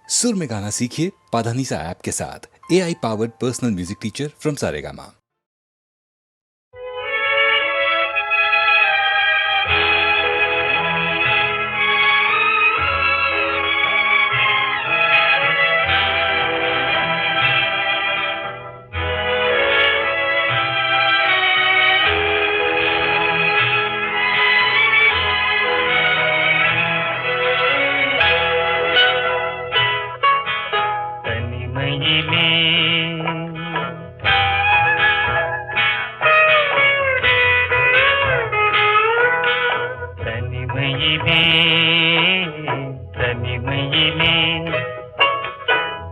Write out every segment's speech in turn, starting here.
सुर में गाना सीखिए पाधानीसा ऐप के साथ। AI powered personal music teacher from Saregama.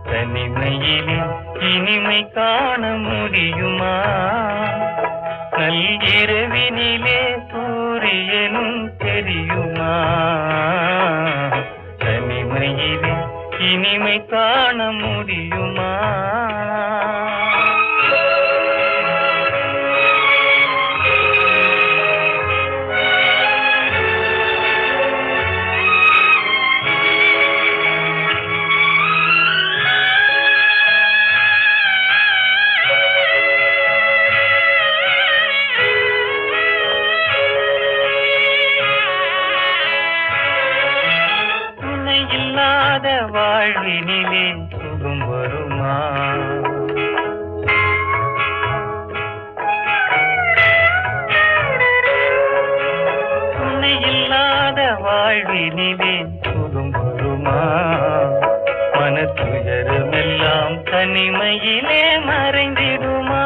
தனிமையிலே இனிமை காண முடியுமா? நள்ளிரவினிலே சூரியனும் தெரியுமா? தனிமையிலே இனிமை காண முடியுமா? வாழ்வினிலே சுகம் வருமா? துணை இல்லாத வாழ்வினிலே சுகம் வருமா? மனத்துயரமெல்லாம் தனிமையிலே மறைந்திடுமா?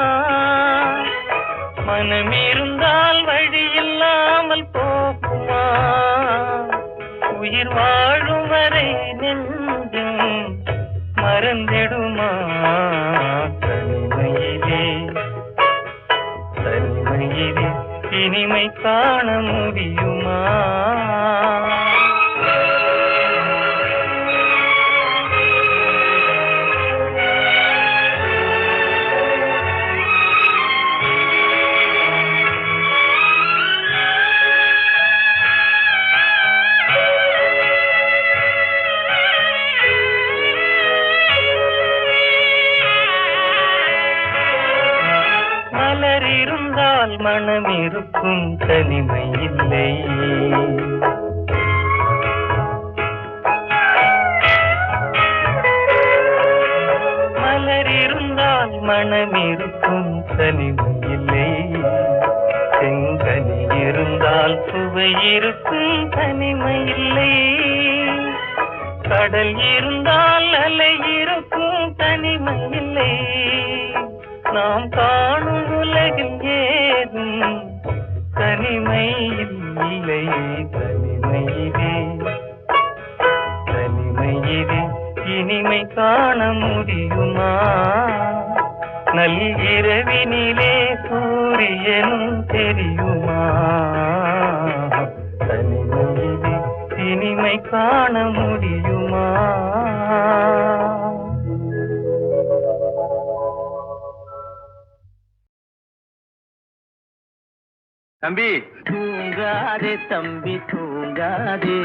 மனம் இருந்தால் வழி இல்லாமல் போகுமா? உயிர் வாழும் வரை நெஞ்சம் மறந்திடுமா? தனிமையிலே இனிமை காண முடியுமா? இருந்தால் மனம் இருக்கும், தனிமை இல்லை. மலர் இருந்தால் மனம் இருக்கும், தனிமை இல்லை. செங்கனி இருந்தால் சுவை இருக்கும், தனிமை இல்லை. கடல் இருந்தால் அலை இருக்கும், தனிமை இல்லை. நாம் காணும் உலகில் ஏதும் தனிமை இல்லை. தனிமையிலே இனிமை காண முடியுமா? நள்ளிரவினிலே சூரியனும் தெரியுமா? தனிமையிலே இனிமை காண முடியுமா? தம்பி தூங்காதே, தம்பி தூங்காதே,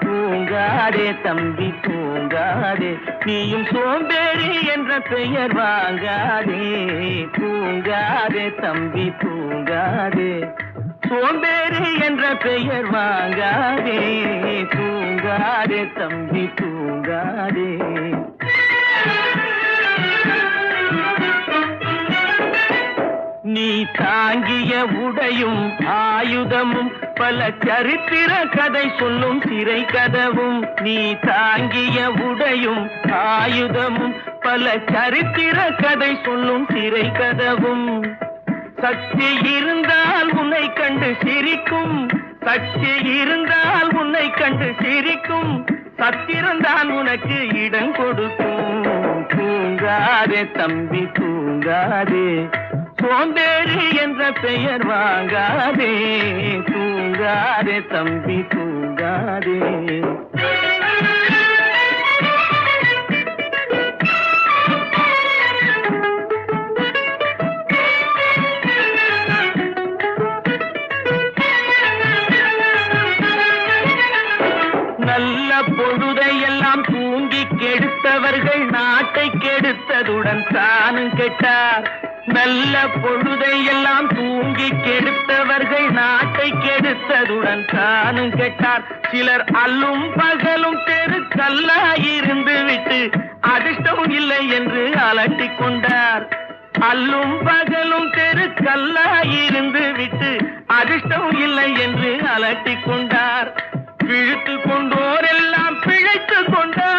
தூங்காதே தம்பி தூங்காதே, நீயும் சோம்பேறி என்ற பெயர் வாங்காதே. தூங்காதே தம்பி தூங்காதே, சோம்பேறி என்ற பெயர் வாங்காதே. தூங்காதே தம்பி தூங்காதே. நீ தாங்கிய உடையும் ஆயுதமும் பல சரித்திர கதை சொல்லும் சிறை கதவும். நீ தாங்கிய உடையும் ஆயுதமும் பல சரித்திர கதை சொல்லும் சிறை கதவும். சக்தி இருந்தால் உன்னை கண்டு சிரிக்கும், சக்தி இருந்தால் உன்னை கண்டு சிரிக்கும். சத்திரம்தான் உனக்கு இடம் கொடுக்கும். தூங்காதே தம்பி தூங்காதே, சோம்பேறி என்ற பெயர் வாங்காதே. தூங்காதே தம்பி தூங்காதே. நல்ல பொழுதையெல்லாம் தூங்கி கெடுத்து கெட்டவர்கள் நாட்டை கெடுத்ததுடன் தானும் கெட்டார். நல்ல பொழுதை எல்லாம் தூங்கி கெடுத்தவர்கள் நாட்டை கெடுத்ததுடன் தானும் கெட்டார். சிலர் அல்லும் பகலும் தெருக்கல்லாயிருந்து விட்டு அதிர்ஷ்டம் இல்லை என்று அலட்டிக் கொண்டார். அல்லும் பகலும் தெருக்கல்லாயிருந்து விட்டு அதிர்ஷ்டம் இல்லை என்று அலட்டிக் கொண்டார். பிழைத்து கொண்டோர் எல்லாம் பிழைத்து கொண்டார்.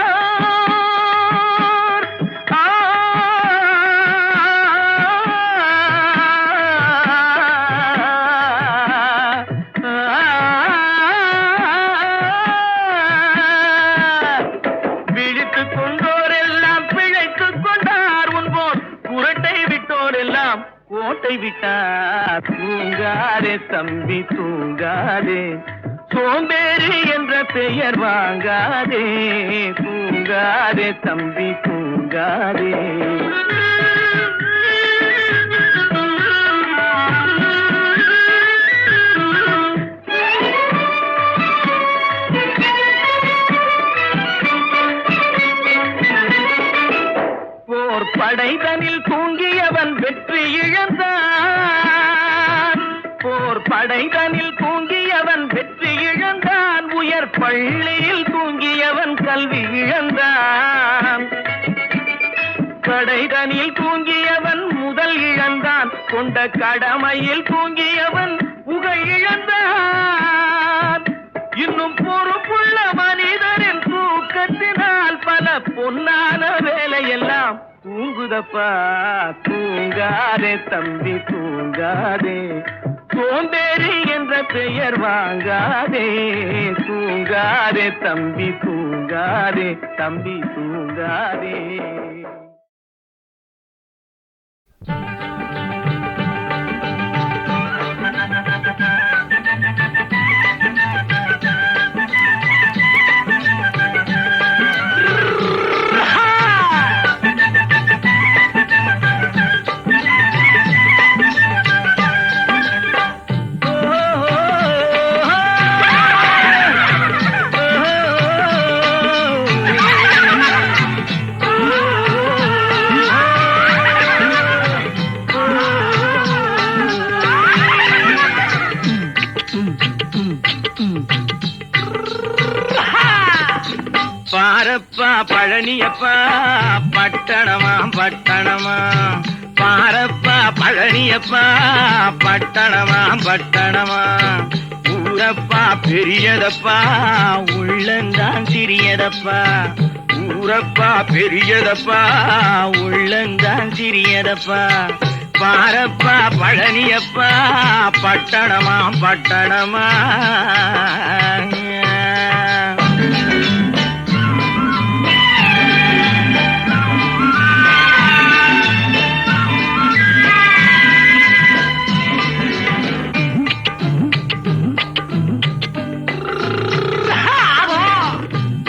விழித்து கொண்டோர் எல்லாம் பிழைத்து கொண்டார். உன்போர் குரட்டை விட்டோர் எல்லாம் கோட்டை விட்டார். தூங்காதே தம்பி தூங்காதே, சோம்பேறி என்ற பெயர் வாங்காதே. தூங்காதே தம்பி தூங்காதே. போர் படைதனில் தூங்கியவன் வெற்றி இழந்தான். போர் படைதனில் தூங்கியவன் வெற்றி இழந்தான். உயர் பள்ளியில் தூங்கியவன் கல்வி இழந்தான். கடைதனில் தூங்கியவன் முதல் இழந்தான். கொண்ட கடமையில் தூங்கியவன் புகழ் இழந்தான். இன்னும் பொறுப்புள்ள மனிதரின் தூக்கத்தினால் பல பொன்னான வேலையெல்லாம் தூங்குதப்பா. தூங்காதே தம்பி தூங்காதே, சோம்பேறி என்ற பெயர் வாங்காதே. தூங்காதே தம்பி தூங்காதே, தம்பி தூங்காதே. பாரப்பா பழனியப்பா பட்டணமா பட்டணமா. பாரப்பா பழனியப்பா பட்டணமா பட்டணமா. ஊரப்பா பெரியதப்பா உள்ளந்தான் சிறியதப்பா. ஊரப்பா பெரியதப்பா உள்ளந்தான் சிறியதப்பா. பாரப்பா பழனியப்பா பட்டணமா பட்டணமா.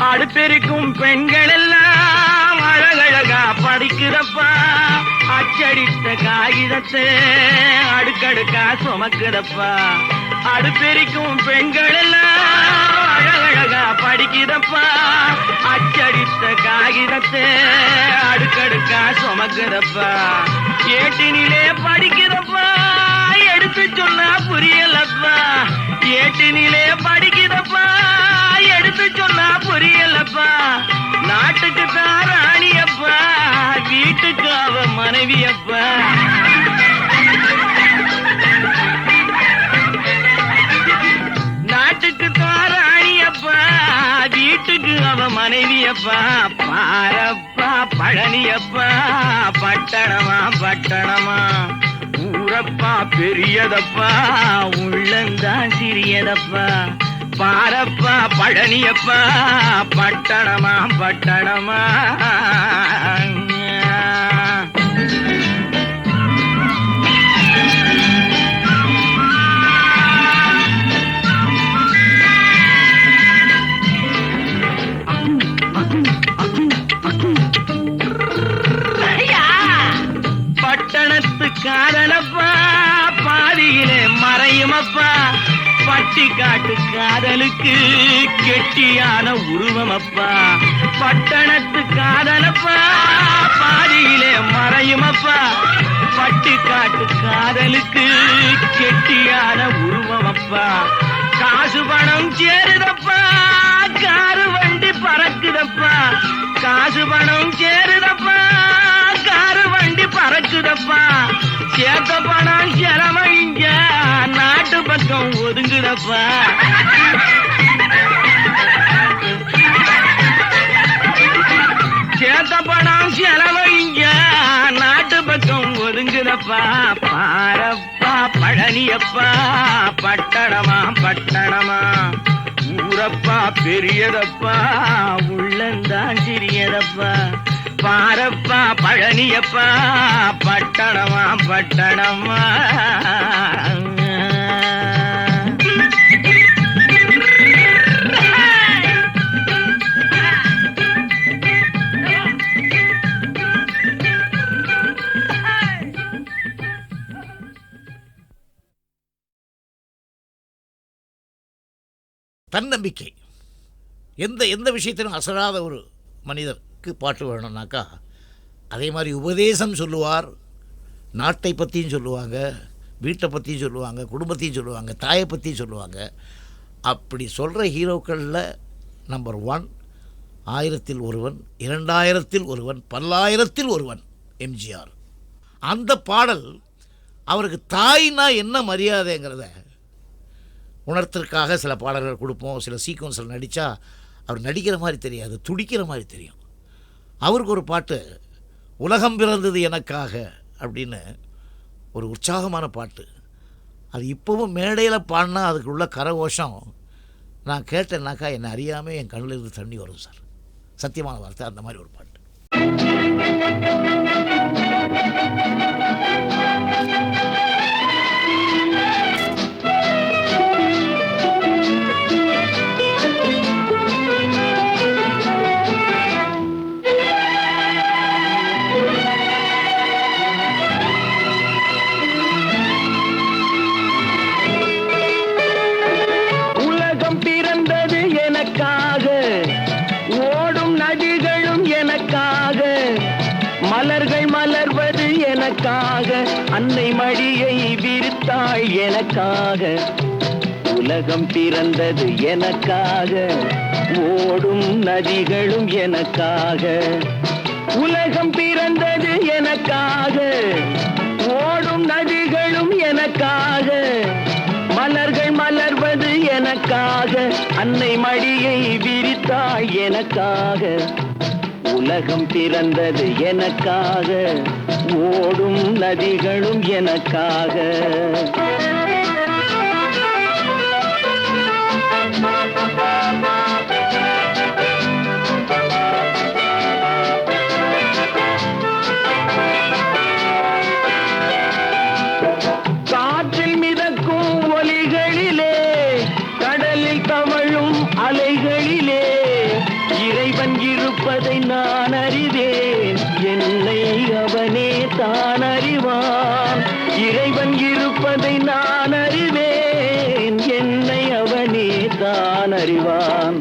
அடுப்பெருக்கும் பெண்கள் எல்லாம் அழகழகா படிக்கிறப்பா. அச்சடித்த காகிதத்தை அடுக்கடுக்கா சுமக்குதப்பா. அடுப்பெருக்கும் பெண்கள் எல்லாம் அழகழகா படிக்கிறப்பா. அச்சடித்த காகிதத்தை அடுக்கடுக்கா சுமக்குதப்பா. ஏட்டினிலே படிக்கிறப்பா, எடுத்து சொன்னா புரியலப்பா. ஏட்டினிலே படிக்கிறப்பா, எடுத்து சொன்னா புரியலப்பா. நாட்டுக்கு தான் ராணியப்பா, வீட்டுக்கு அவ மனைவியப்பா. நாட்டுக்கு தான் ராணியப்பா, வீட்டுக்கு அவ மனைவியப்பா. பாரப்பா பழனியப்பா பட்டணமா பட்டணமா. ஊரப்பா பெரியதப்பா உள்ளந்தான் சிறியதப்பா. பாரப்பா பழனியப்பா பட்டணமா பட்டணமா. பட்டணத்து காதலப்பா பாதியிலே மறையுமப்பா. பட்டி காட்டு காதலுக்கு கெட்டியான உருவமப்பா. பட்டணத்து காதலப்பா பாதியிலே மறையுமப்பா. பட்டி காட்டு காதலுக்கு கெட்டியான உருவமப்பா. காசு பணம் சேருதப்பா, காரு வண்டி பறக்குதப்பா. காசு பணம் சேருதப்பா, காரு வண்டி பறக்குதப்பா. சேத்த பணம் செலவழிங்க நாட்டு பக்கம் ஒதுங்குதப்பா. சேத்த பணம் செலவழிங்க நாட்டு பக்கம் ஒதுங்குதப்பா. பாரப்பா பழனியப்பா பட்டணமா பட்டணமா. ஊரப்பா பெரியதப்பா உள்ளந்தான் சிறியதப்பா. பாரப்பா பழனியப்பா பட்டணமா பட்டணமா. தன்னம்பிக்கை. எந்த எந்த விஷயத்திலும் அசராத ஒரு மனிதருக்கு பாட்டு வேணும்னாக்கா அதே மாதிரி உபதேசம் சொல்லுவார். நாட்டை பற்றியும் சொல்லுவாங்க, வீட்டை பற்றியும் சொல்லுவாங்க, குடும்பத்தையும் சொல்லுவாங்க, தாயை பற்றியும் சொல்லுவாங்க. அப்படி சொல்கிற ஹீரோக்களில் நம்பர் 1 1000ல் ஒருவன், 2000ல் ஒருவன், 10,000ல் ஒருவன் எம்ஜிஆர். அந்த பாடல் அவருக்கு தாய்னா என்ன மரியாதைங்கிறத உணர்த்திற்காக சில பாடல்கள் கொடுப்போம். சில சீக்வன்ஸில் நடித்தா அவர் நடிக்கிற மாதிரி தெரியாது, துடிக்கிற மாதிரி தெரியும். அவருக்கு ஒரு பாட்டு உலகம் பிறந்தது எனக்காக அப்படின்னு ஒரு உற்சாகமான பாட்டு. அது இப்போவும் மேடையில் பாடினா அதுக்கு உள்ள கரகோஷம் நான் கேட்டேன்னாக்கா என்னை அறியாமல் என் கண்ணில் இருந்து தண்ணி வரும் சார். சத்தியமான வார்த்தை. அந்த மாதிரி ஒரு பாட்டு. மலர்கள் மலர்வது எனக்காக, அன்னை மடியை விரித்தாள் எனக்காக. உலகம் பிறந்தது எனக்காக, ஓடும் நதிகளும் எனக்காக. உலகம் பிறந்தது எனக்காக, ஓடும் நதிகளும் எனக்காக. மலர்கள் மலர்வது எனக்காக, அன்னை மடியை விரித்தாள் எனக்காக. உலகம் பிறந்தது எனக்காக, ஓடும் நதிகளும் எனக்காக. காற்றில் மிதக்கும் ஒலிகளிலே, கடலில் தவழும் அலைகளிலே இறைவன் இருப்பதை நான் அறிவேன், என்னை அவனே தான் அறிவான். இறைவன் இருப்பதை நான் அறிவேன், என்னை அவனே தான் அறிவான்.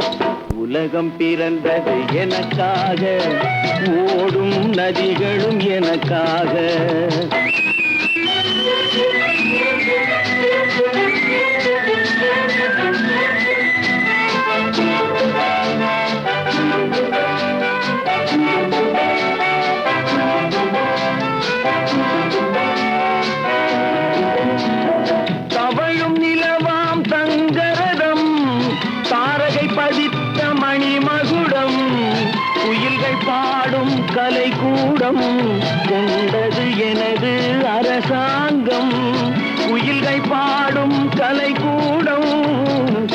உலகம் பிறந்தது எனக்காக, ஓடும் நதிகளும் எனக்காக. தவழும் நிலவாம் தங்கரதம், தாரகை பதித்த மணிமகுடம், குயில்கள் பாடும் கலைக்கூடம், கொண்டது எனது அரசாங்கம். குயில்கள் பாடும் கலைக்கூடம்,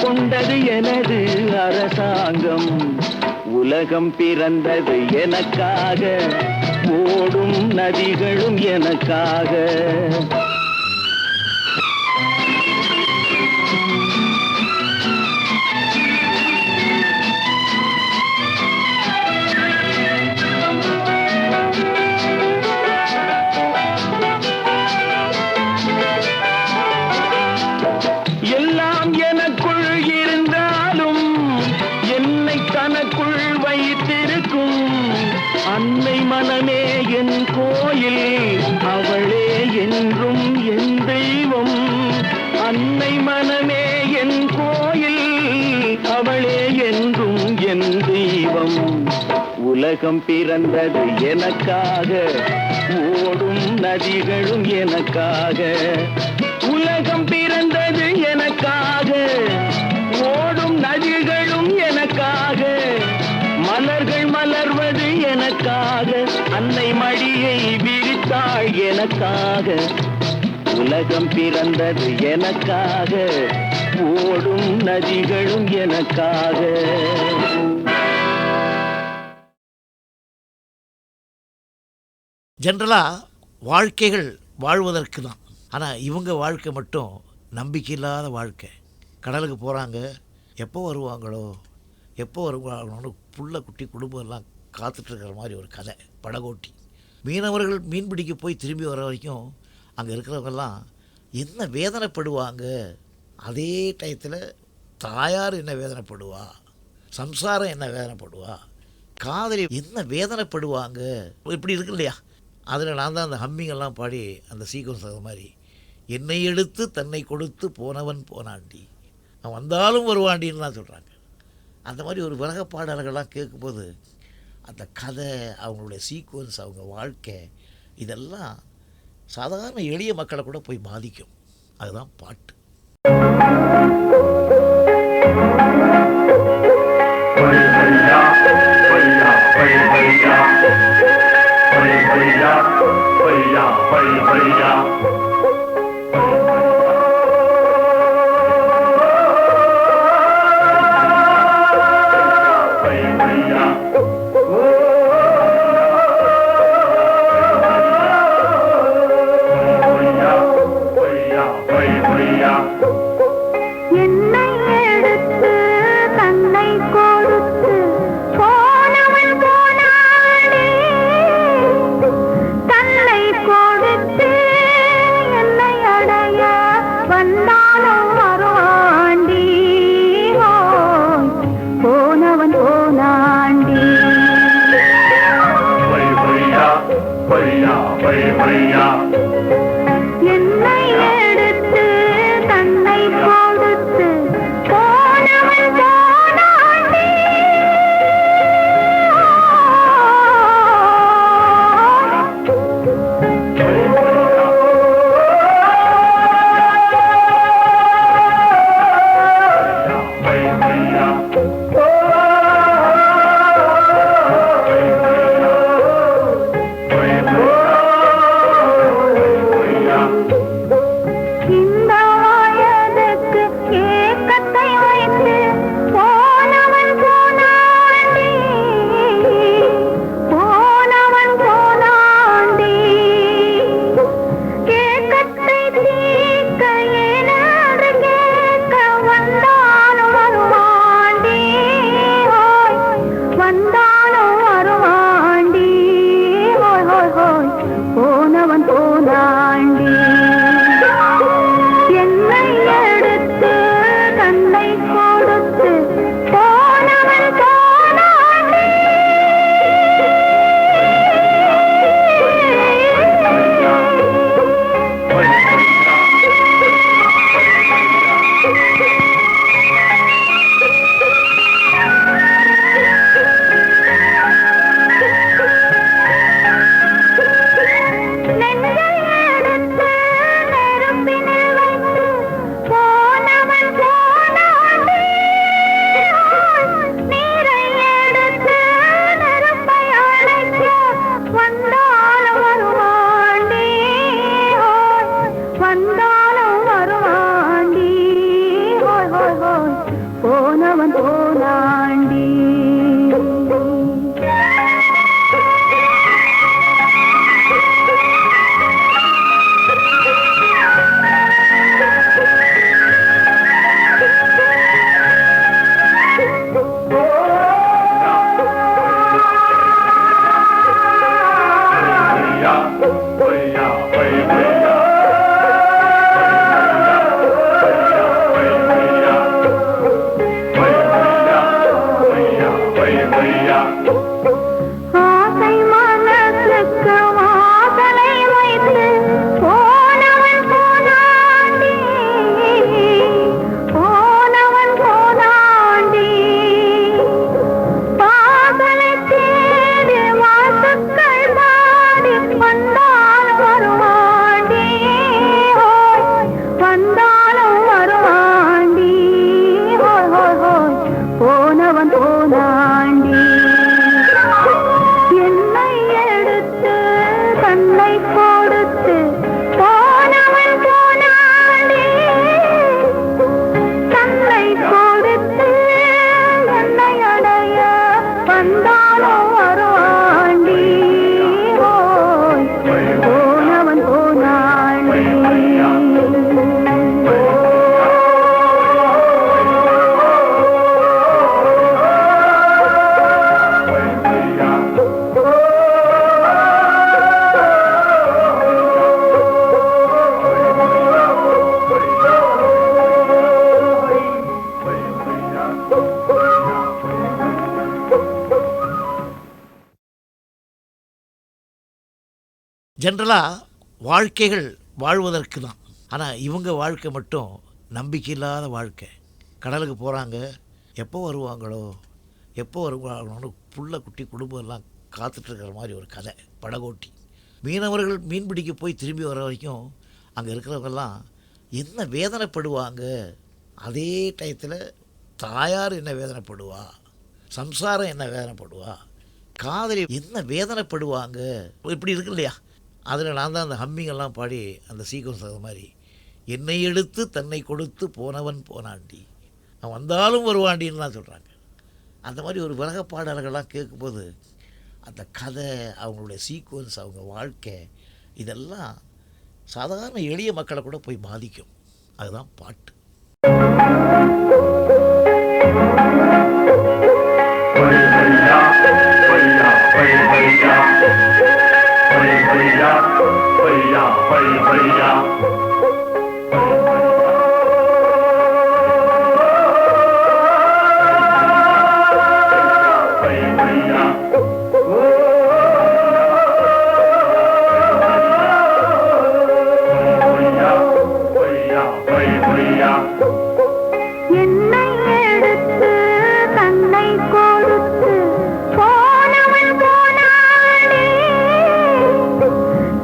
கொண்டது எனது அரசாங்கம். உலகம் பிறந்தது எனக்காக, ஓடும் நதிகளும் எனக்காக. எல்லாம் எனக்குள் இருந்தாலும் என்னை தனக்குள் வைத்திரு அன்னை மனமே என் கோயில், அவளே என்றும் என் தெய்வம். அன்னை மனமே என் கோயில், அவளே என்றும் என் தெய்வம். உலகம் பிறந்தது எனக்காக, ஓடும் நதிகளும் எனக்காக. உலகம் பிறந்தது எனக்காக, ஓடும் நதிகளும் எனக்காக. மலர்கள் மலர்வது எனக்காக, அன்னை மடியை விரித்தாள் எனக்காக. உலகம் பிறந்தது எனக்காக, ஓடும் நதிகளும் எனக்காக. ஜென்ரலாக வாழ்க்கைகள் வாழ்வதற்கு தான். ஆனால் இவங்க வாழ்க்கை மட்டும் நம்பிக்கை இல்லாத வாழ்க்கை. கடலுக்கு போகிறாங்க, எப்போ வருவாங்களோ எப்போ வருவாங்களோன்னு புள்ள குட்டி குடும்பம் எல்லாம் காத்துட்ருக்கிற மாதிரி ஒரு கதை, படகோட்டி. மீனவர்கள் மீன் பிடிக்க போய் திரும்பி வர வரைக்கும் அங்கே இருக்கிறவங்கெல்லாம் என்ன வேதனைப்படுவாங்க. அதே டயத்தில் தாயார் என்ன வேதனைப்படுவா, சம்சாரம் என்ன வேதனைப்படுவா, காதலி என்ன வேதனைப்படுவாங்க, இப்படி இருக்கு இல்லையா. அதில் நான் தான் அந்த ஹம்மிங்கெல்லாம் பாடி அந்த சீக்வன்ஸ் அது மாதிரி, என்னை எடுத்து தன்னை கொடுத்து போனவன் போனாண்டி, அவன் வந்தாலும் வருவாண்டின்னு தான் சொல்கிறாங்க. அந்த மாதிரி ஒரு விலக பாடல்கள்லாம் கேட்கும்போது அந்த கதை, அவங்களுடைய சீக்வன்ஸ், அவங்க வாழ்க்கை, இதெல்லாம் சாதாரண எளிய மக்களை கூட போய் பாதிக்கும். அதுதான் பாட்டு. ஜென்ரலாக வாழ்க்கைகள் வாழ்வதற்கு தான். ஆனால் இவங்க வாழ்க்கை மட்டும் நம்பிக்கை இல்லாத வாழ்க்கை. கடலுக்கு போகிறாங்க, எப்போ வருவாங்களோ எப்போ வருவாங்களோன்னு புள்ள குட்டி குடும்பம் எல்லாம் காத்துட்ருக்கிற மாதிரி ஒரு கதை, படகோட்டி. மீனவர்கள் மீன் பிடிக்க போய் திரும்பி வர வரைக்கும் அங்கே இருக்கிறவங்கெல்லாம் என்ன வேதனைப்படுவாங்க. அதே டயத்தில் தாயார் என்ன வேதனைப்படுவா, சம்சாரம் என்ன வேதனைப்படுவா, காதலி என்ன வேதனைப்படுவாங்க, இப்படி இருக்கு இல்லையா. அதில் நான் தான் அந்த ஹம்மிங்கெல்லாம் பாடி அந்த சீக்வன்ஸ் அது மாதிரி, என்னை எடுத்து தன்னை கொடுத்து போனவன் போனாண்டி, அவன் வந்தாலும் வருவாண்டின்னு தான் சொல்கிறாங்க. அந்த மாதிரி ஒரு விலக பாடல்கள்லாம் கேட்கும்போது அந்த கதை, அவங்களுடைய சீக்வன்ஸ், அவங்க வாழ்க்கை, இதெல்லாம் சாதாரண எளிய மக்களை கூட போய் பாதிக்கும். அதுதான் பாட்டு. என்னை எடுத்து தன்னை கொடுத்து போனவன் போனானே,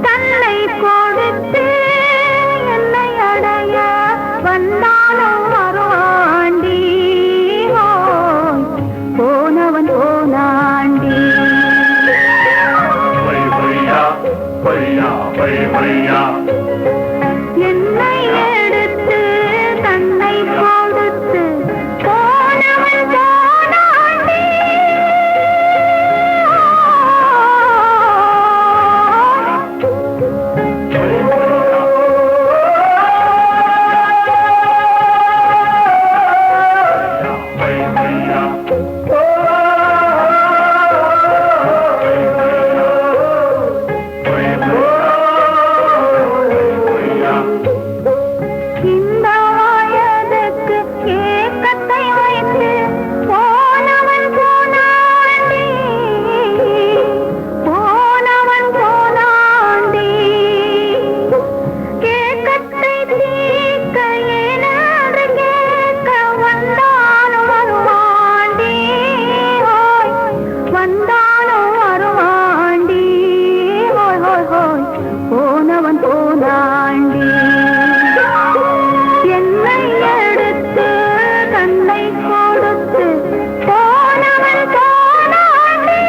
தன்னை கொடுத்து என்னை அடைய வந்தாலும் வருவாண்டி, போனவன் போனாண்டி. என்னை எடுத்து தன்னை கொடுத்து போனவன் போனாண்டி. இந்த வயதுக்கு ஏக்கத்தை வைத்து போனவன் போனாண்டி, போனவன் போனாண்டி. ஏக்கத்தை தீர்க்க ஏனாது கேட்க வந்தாலும் வருவாண்டி, வந்தாலும் வருவாண்டி, போனவன் போனாண்டி. என்னை எடுத்து தன்னை கொடுத்து போனவன் போனாண்டி.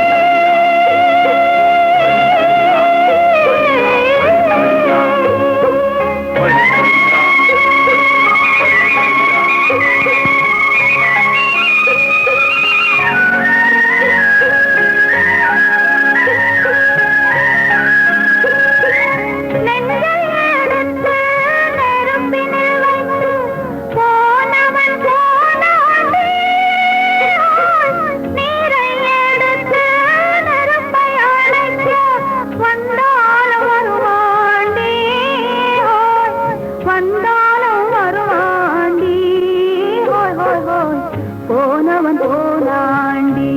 நெஞ்சை எடுத்து நெருப்பினில் வைத்து போனவன் போனாண்டி, நீரை எடுத்து நெருப்பை அணைக்க வந்தாலும் வருவாண்டி, வந்தாலும் வருவாண்டி, போனவன் போனாண்டி.